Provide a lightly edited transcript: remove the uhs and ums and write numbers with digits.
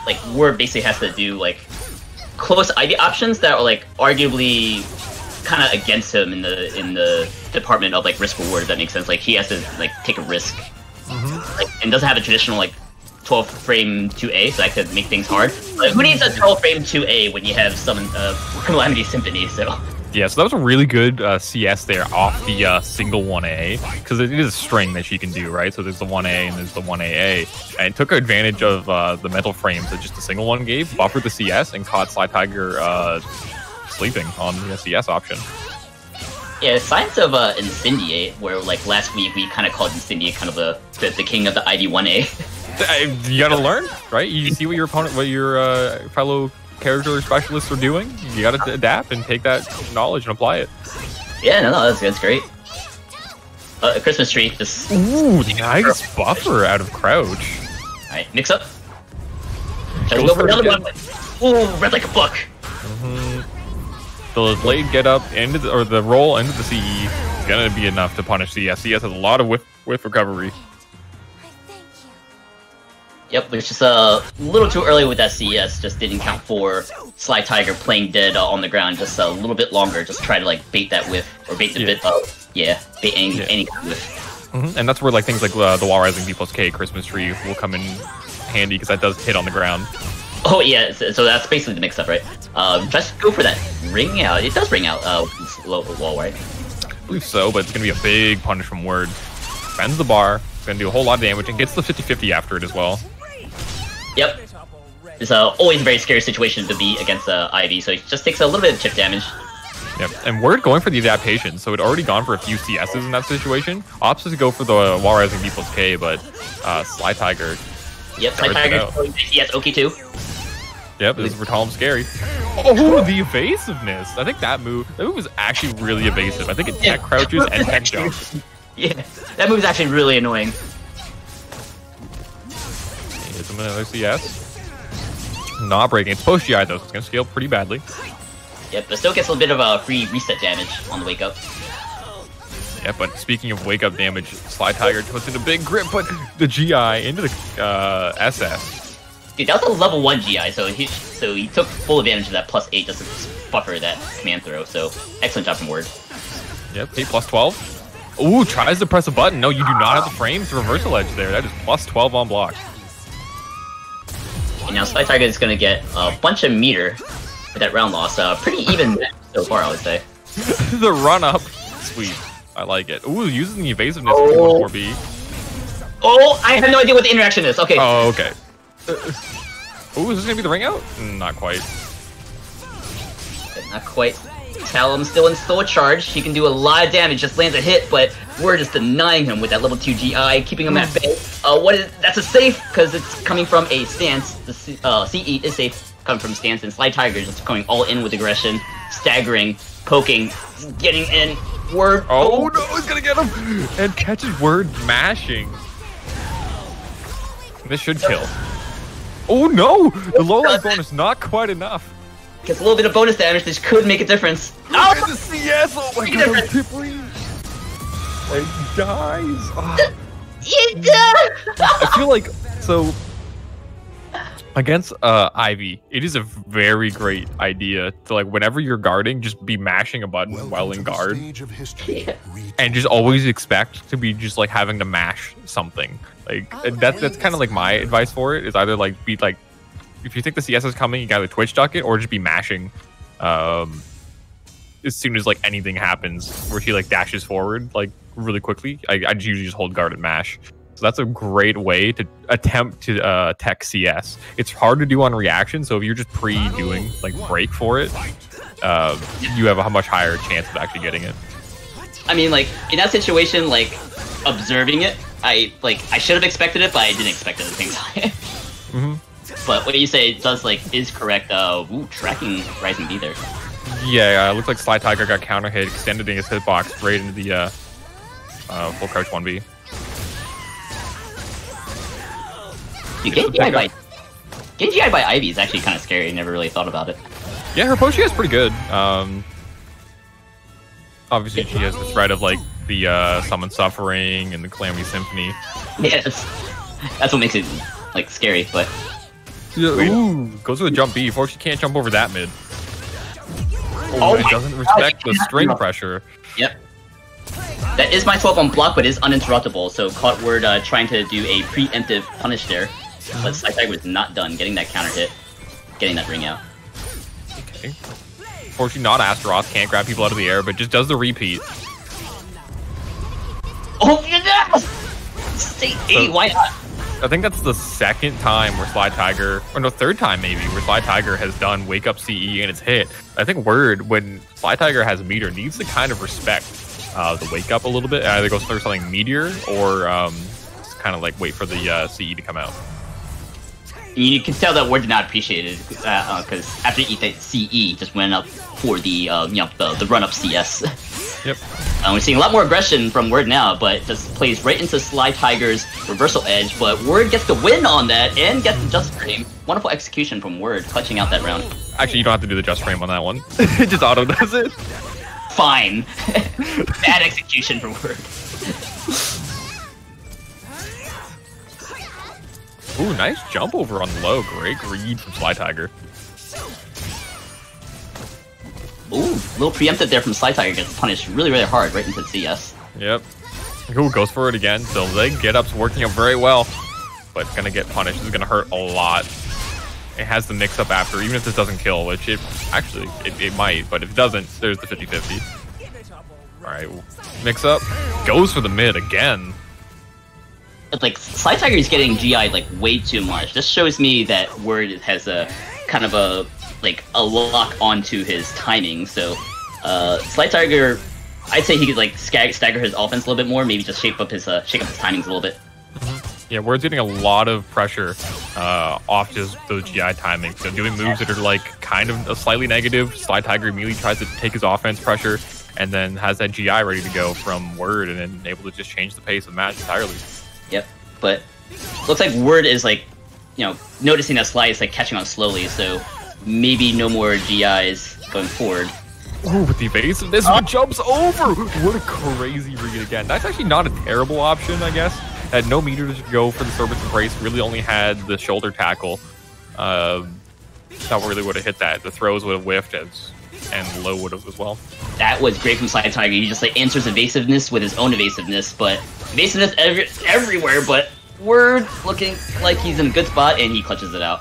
like werD basically has to do like close Ivy options that are like arguably kind of against him in the department of like risk reward. If that makes sense. Like he has to like take a risk, like, and doesn't have a traditional like 12 frame 2A, so that could make things hard. But who needs a 12 frame 2A when you have Summon Calamity Symphony? So. Yeah, so that was a really good CS there off the single 1A, because it is a string that she can do, right? So there's the 1A and there's the 1AA, and it took advantage of the mental frames that just a single one gave, buffered the CS, and caught slytiger sleeping on the CS option. Yeah, signs of Incendiate, where like last week we kind of called Incendiate kind of the king of the Ivy 1A. You gotta learn, right? You see what your opponent, what your fellow character specialists are doing. You gotta adapt and take that knowledge and apply it. Yeah, no, that's great. A Christmas tree, just... Ooh, nice buffer out of crouch. Alright, mix up. Try to go for another one. Ooh, red like a buck. The blade get up into the, or the roll into the CE is gonna be enough to punish CS. CS has a lot of whiff recovery. Yep, which is a little too early with that CS. Just didn't count for slytiger playing dead on the ground. Just a little bit longer. Just try to like bait that whiff or bait the bit up. Yeah, bait any kind of whiff. And that's where like things like the wall rising B+K Christmas tree will come in handy, because that does hit on the ground. Oh yeah, so that's basically the mix-up, right? Just go for that ring out. It does ring out low wall, right? I believe so, but it's gonna be a big punish from werD. Bends the bar, gonna do a whole lot of damage, and gets the 50-50 after it as well. Yep. It's always a very scary situation to be against Ivy, so it just takes a little bit of chip damage. Yep, and werD going for the adaptation, so it already gone for a few CSs in that situation. Opts to go for the wall rising B+K, but slytiger. Yep, slytiger. Yes, Oki too. Yep, this is where Talim's scary. Oh, the evasiveness! I think that move is actually really evasive. I think it tech crouches and tech jumps. Yeah, that move is actually really annoying. Hits him another CS. Not breaking. It's post GI though, so it's gonna scale pretty badly. Yep, but still gets a little bit of a free reset damage on the wake up. Yeah, but speaking of wake up damage, slytiger puts in a big grip, but the GI into the SS. Dude, that was a level 1 GI, so he took full advantage of that +8 just to buffer that command throw. So excellent job from werD. Yep, okay, +12. Ooh, tries to press a button. No, you do not have the frames to reversal edge there. That is +12 on block. And now slytiger is going to get a bunch of meter with that round loss. Pretty even so far, I would say. The run up sweep. I like it. Ooh, using the evasiveness for 4B. Oh, I have no idea what the interaction is. Okay. Oh, okay. Ooh, is this gonna be the ring out? Not quite. Not quite. Talim still in slow charge. He can do a lot of damage, just lands a hit, but werD is denying him with that level 2 GI, keeping him at bay. That's a safe, because it's coming from a stance. The CE is safe, coming from stance, and slytiger is just going all in with aggression, staggering, poking, getting in. werD. Oh no, he's gonna get him! And catches werD mashing. This should kill. Oh no! The low life bonus not quite enough. Gets a little bit of bonus damage. This could make a difference. Oh, the CS! Oh my god, Tipply! And he dies. Oh. I feel like so against Ivy, it is a very great idea to like whenever you're guarding, just be mashing a button while in guard, and just always expect to be just like having to mash something. Like that's kind of like my advice for it, is either like be like, if you think the CS is coming, you gotta twitch duck it, or just be mashing as soon as like anything happens where she like dashes forward like really quickly. I usually just hold guard and mash. So that's a great way to attempt to tech CS. It's hard to do on reaction, so if you're just pre-doing like break for it, you have a much higher chance of actually getting it. I mean, like in that situation, like observing it, I should have expected it, but I didn't expect it at the same time. But what you say is correct. Ooh, tracking rising B there. Yeah, it looks like slytiger got counter hit, extended his hitbox right into the full crouch 1B. Dude, getting GI by Ivy is actually kind of scary. I never really thought about it. Yeah, her potion is pretty good. Obviously, she has the threat of like the Summon Suffering and the Calamity Symphony. Yeah, that's what makes it like scary. But Yeah, ooh, goes for the jump B. Fortunately, can't jump over that mid. Oh, it doesn't respect the string pressure. Yep. That is my 12 on block, but is uninterruptible. So caught werD trying to do a preemptive punish there. But slytiger was not done getting that counter hit, getting that ring out. Okay. Fortunately, not Astaroth, can't grab people out of the air, but just does the repeat. Oh, yeah! State 8, why not? I think that's the second time where slytiger, or no, third time maybe, where slytiger has done wake up CE and it's hit. I think werD, when slytiger has meter, needs to kind of respect the wake up a little bit. Either go through something meteor or just kind of like wait for the CE to come out. You can tell that werD did not appreciate it because after CE just went up for the the run up CS. Yep. We're seeing a lot more aggression from werD now, but just plays right into slytiger's reversal edge. But werD gets the win on that and gets the just frame. Wonderful execution from werD, clutching out that round. Actually, you don't have to do the just frame on that one. It just auto does it. Fine. Bad execution from werD. Ooh, nice jump over on low. Great read from slytiger. Ooh, a little preemptive there from slytiger, gets punished really, really hard right into CS. Yep. Ooh, goes for it again. So leg get-up's working out very well, but gonna get punished. This is gonna hurt a lot. It has the mix-up after, even if this doesn't kill, which it actually, it might, but if it doesn't, there's the 50-50. Alright, mix-up. Goes for the mid again. It's like, slytiger is getting GI'd like way too much. This shows me that werD has a kind of a lock onto his timing. So slytiger, I'd say he could like stagger his offense a little bit more, maybe just shake up his timings a little bit. Yeah, werD's getting a lot of pressure off just those GI timings. So doing moves that are like kind of a slightly negative, slytiger immediately tries to take his offense pressure and then has that GI ready to go from werD and then able to just change the pace of the match entirely. Yep, but looks like werD is like, noticing that Sly is like catching on slowly, so maybe no more GIs going forward. Ooh, with the evasiveness, it jumps over! What a crazy read again. That's actually not a terrible option, I guess. Had no meter to go for the Serpent's Embrace, really only had the shoulder tackle. That really would have hit that. The throws would have whiffed, and low would have as well. That was great from slytiger. He just like answers evasiveness with his own evasiveness, but evasiveness everywhere, but werD looking like he's in a good spot, and he clutches it out.